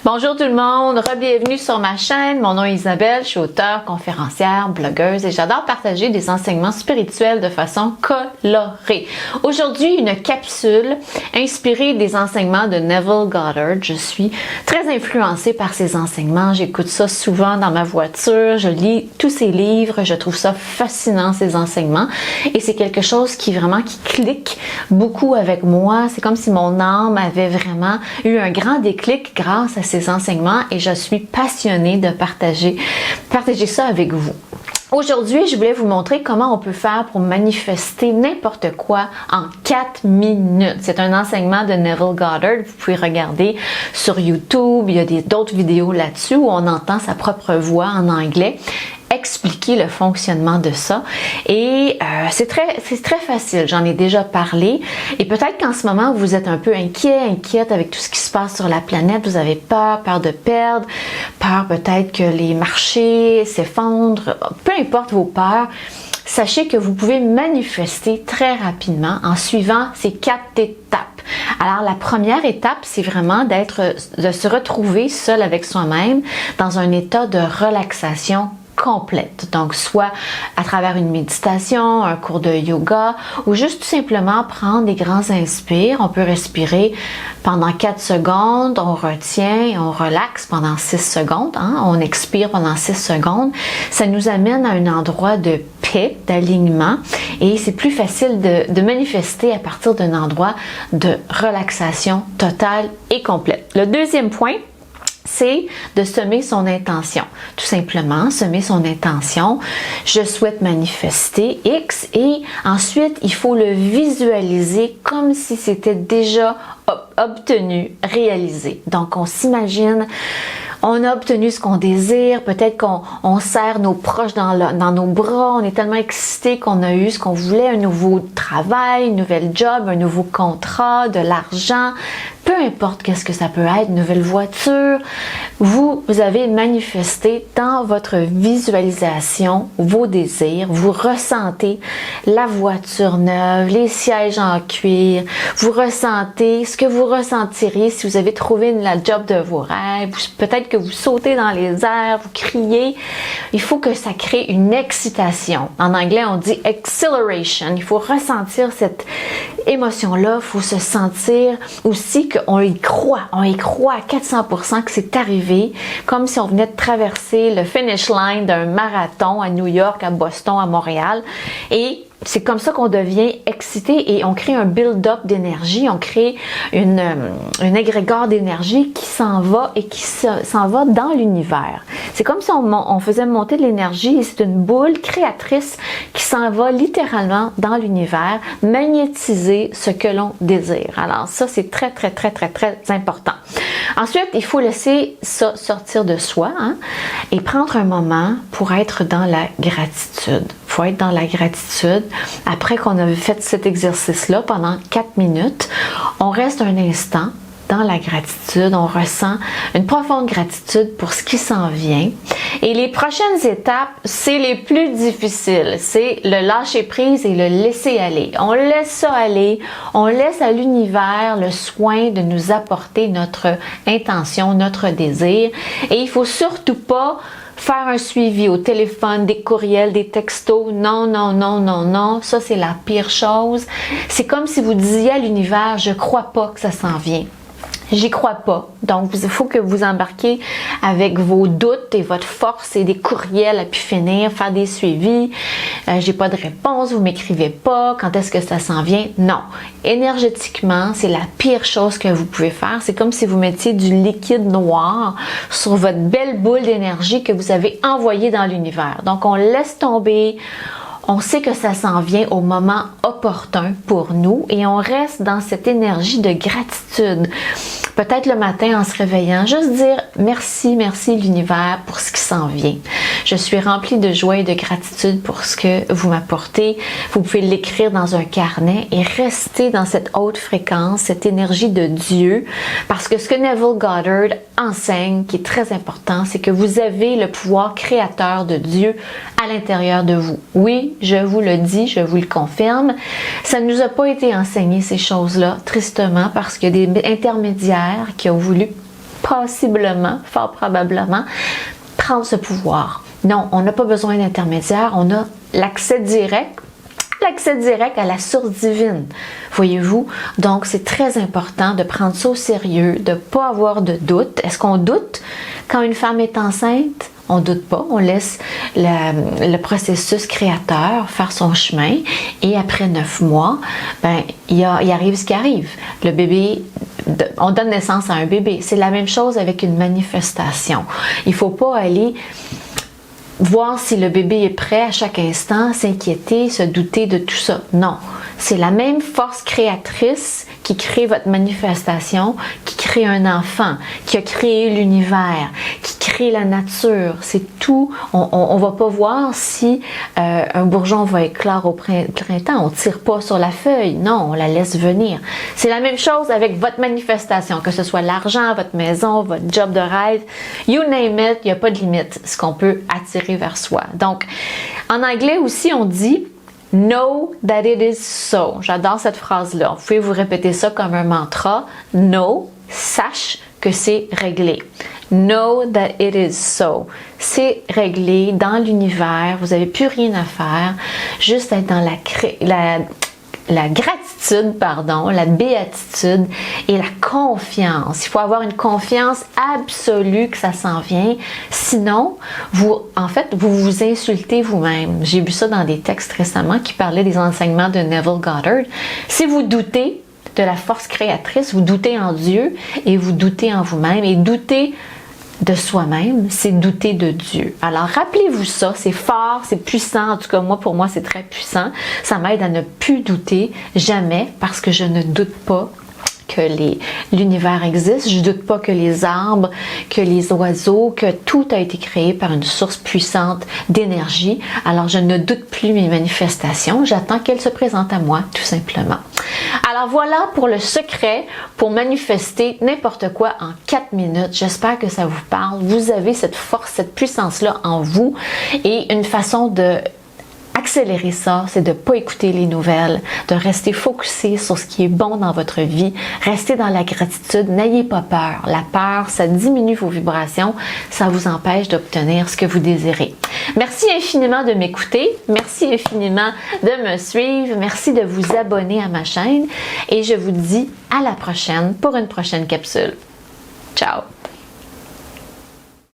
Bonjour tout le monde, bienvenue sur ma chaîne. Mon nom est Isabelle, je suis auteure, conférencière, blogueuse et j'adore partager des enseignements spirituels de façon colorée. Aujourd'hui, une capsule inspirée des enseignements de Neville Goddard. Je suis très influencée par ses enseignements, j'écoute ça souvent dans ma voiture, je lis tous ses livres, je trouve ça fascinant ces enseignements et c'est quelque chose qui clique beaucoup avec moi. C'est comme si mon âme avait vraiment eu un grand déclic grâce à ces enseignements et je suis passionnée de partager ça avec vous. Aujourd'hui, je voulais vous montrer comment on peut faire pour manifester n'importe quoi en 4 minutes. C'est un enseignement de Neville Goddard. Vous pouvez regarder sur YouTube. Il y a d'autres vidéos là-dessus où on entend sa propre voix en anglais expliquer le fonctionnement de ça et c'est très facile, j'en ai déjà parlé et peut-être qu'en ce moment vous êtes un peu inquiète avec tout ce qui se passe sur la planète, vous avez peur de perdre, peur peut-être que les marchés s'effondrent, peu importe vos peurs, sachez que vous pouvez manifester très rapidement en suivant ces 4 étapes. Alors la première étape, c'est vraiment de se retrouver seul avec soi-même dans un état de relaxation complète. Donc, soit à travers une méditation, un cours de yoga ou juste tout simplement prendre des grands inspires. On peut respirer pendant 4 secondes, on retient, on relaxe pendant 6 secondes. On expire pendant 6 secondes. Ça nous amène à un endroit de paix, d'alignement et c'est plus facile de manifester à partir d'un endroit de relaxation totale et complète. Le deuxième point, c'est de semer son intention. Tout simplement, semer son intention. Je souhaite manifester X et ensuite, il faut le visualiser comme si c'était déjà obtenu, réalisé. Donc, on s'imagine, on a obtenu ce qu'on désire, peut-être qu'on serre nos proches dans nos bras, on est tellement excité qu'on a eu ce qu'on voulait, un nouveau travail, un nouvel job, un nouveau contrat, de l'argent, peu importe qu'est-ce que ça peut être, une nouvelle voiture, vous avez manifesté dans votre visualisation vos désirs, vous ressentez la voiture neuve, les sièges en cuir, vous ressentez ce que vous ressentiriez si vous avez trouvé la job de vos rêves, peut-être que vous sautez dans les airs, vous criez, il faut que ça crée une excitation. En anglais, on dit exhilaration, il faut ressentir cette émotion-là, il faut se sentir aussi qu'on y croit à 400% que c'est arrivé, comme si on venait de traverser le finish line d'un marathon à New York, à Boston, à Montréal. Et c'est comme ça qu'on devient excité et on crée un build-up d'énergie, on crée un égrégore d'énergie qui s'en va et qui s'en va dans l'univers. C'est comme si on faisait monter de l'énergie et c'est une boule créatrice qui s'en va littéralement dans l'univers, magnétiser ce que l'on désire. Alors ça, c'est très important. Ensuite, il faut laisser ça sortir de soi et prendre un moment pour être dans la gratitude. Il faut être dans la gratitude. Après qu'on a fait cet exercice-là pendant 4 minutes, on reste un instant dans la gratitude, on ressent une profonde gratitude pour ce qui s'en vient. Et les prochaines étapes, c'est les plus difficiles. C'est le lâcher prise et le laisser aller. On laisse ça aller, on laisse à l'univers le soin de nous apporter notre intention, notre désir. Et il faut surtout pas faire un suivi au téléphone, des courriels, des textos. Non. Ça, c'est la pire chose. C'est comme si vous disiez à l'univers, je crois pas que ça s'en vient. J'y crois pas. Donc, il faut que vous embarquiez avec vos doutes et votre force et des courriels à pu finir, faire des suivis. J'ai pas de réponse, vous m'écrivez pas. Quand est-ce que ça s'en vient? Non. Énergétiquement, c'est la pire chose que vous pouvez faire. C'est comme si vous mettiez du liquide noir sur votre belle boule d'énergie que vous avez envoyée dans l'univers. Donc, on laisse tomber. On sait que ça s'en vient au moment opportun pour nous et on reste dans cette énergie de gratitude. Peut-être le matin en se réveillant, juste dire merci l'univers pour ce qui s'en vient. Je suis remplie de joie et de gratitude pour ce que vous m'apportez. Vous pouvez l'écrire dans un carnet et rester dans cette haute fréquence, cette énergie de Dieu. Parce que ce que Neville Goddard enseigne, qui est très important, c'est que vous avez le pouvoir créateur de Dieu à l'intérieur de vous. Oui, je vous le dis, je vous le confirme. Ça ne nous a pas été enseigné ces choses-là, tristement, parce qu'il y a des intermédiaires qui ont voulu possiblement, fort probablement, prendre ce pouvoir. Non, on n'a pas besoin d'intermédiaire, on a l'accès direct à la source divine, voyez-vous? Donc, c'est très important de prendre ça au sérieux, de ne pas avoir de doute. Est-ce qu'on doute quand une femme est enceinte? On ne doute pas, on laisse le processus créateur faire son chemin et après 9 mois, il arrive ce qui arrive. Le bébé, on donne naissance à un bébé. C'est la même chose avec une manifestation. Il ne faut pas aller voir si le bébé est prêt à chaque instant, s'inquiéter, se douter de tout ça. Non, c'est la même force créatrice qui crée votre manifestation, qui crée un enfant, qui a créé l'univers, qui crée la nature. C'est tout. On va pas voir si un bourgeon va éclore au printemps. On tire pas sur la feuille. Non, on la laisse venir. C'est la même chose avec votre manifestation, que ce soit l'argent, votre maison, votre job de rêve, you name it, il n'y a pas de limite ce qu'on peut attirer vers soi. Donc, en anglais aussi, on dit Know that it is so. J'adore cette phrase-là. Vous pouvez vous répéter ça comme un mantra. Know, sache que c'est réglé. Know that it is so. C'est réglé dans l'univers. Vous n'avez plus rien à faire. Juste être dans la gratitude, la béatitude et la confiance. Il faut avoir une confiance absolue que ça s'en vient. Sinon, vous vous insultez vous-même. J'ai vu ça dans des textes récemment qui parlaient des enseignements de Neville Goddard. Si vous doutez de la force créatrice, vous doutez en Dieu et vous doutez en vous-même et doutez de soi-même, c'est douter de Dieu. Alors, rappelez-vous ça, c'est fort, c'est puissant. En tout cas, pour moi, c'est très puissant. Ça m'aide à ne plus douter jamais parce que je ne doute pas que l'univers existe. Je ne doute pas que les arbres, que les oiseaux, que tout a été créé par une source puissante d'énergie. Alors, je ne doute plus mes manifestations. J'attends qu'elles se présentent à moi, tout simplement. Alors voilà pour le secret pour manifester n'importe quoi en 4 minutes. J'espère que ça vous parle. Vous avez cette force, cette puissance-là en vous et une façon de accélérer ça, c'est de ne pas écouter les nouvelles, de rester focusé sur ce qui est bon dans votre vie, rester dans la gratitude, n'ayez pas peur. La peur, ça diminue vos vibrations, ça vous empêche d'obtenir ce que vous désirez. Merci infiniment de m'écouter, merci infiniment de me suivre, merci de vous abonner à ma chaîne et je vous dis à la prochaine pour une prochaine capsule. Ciao!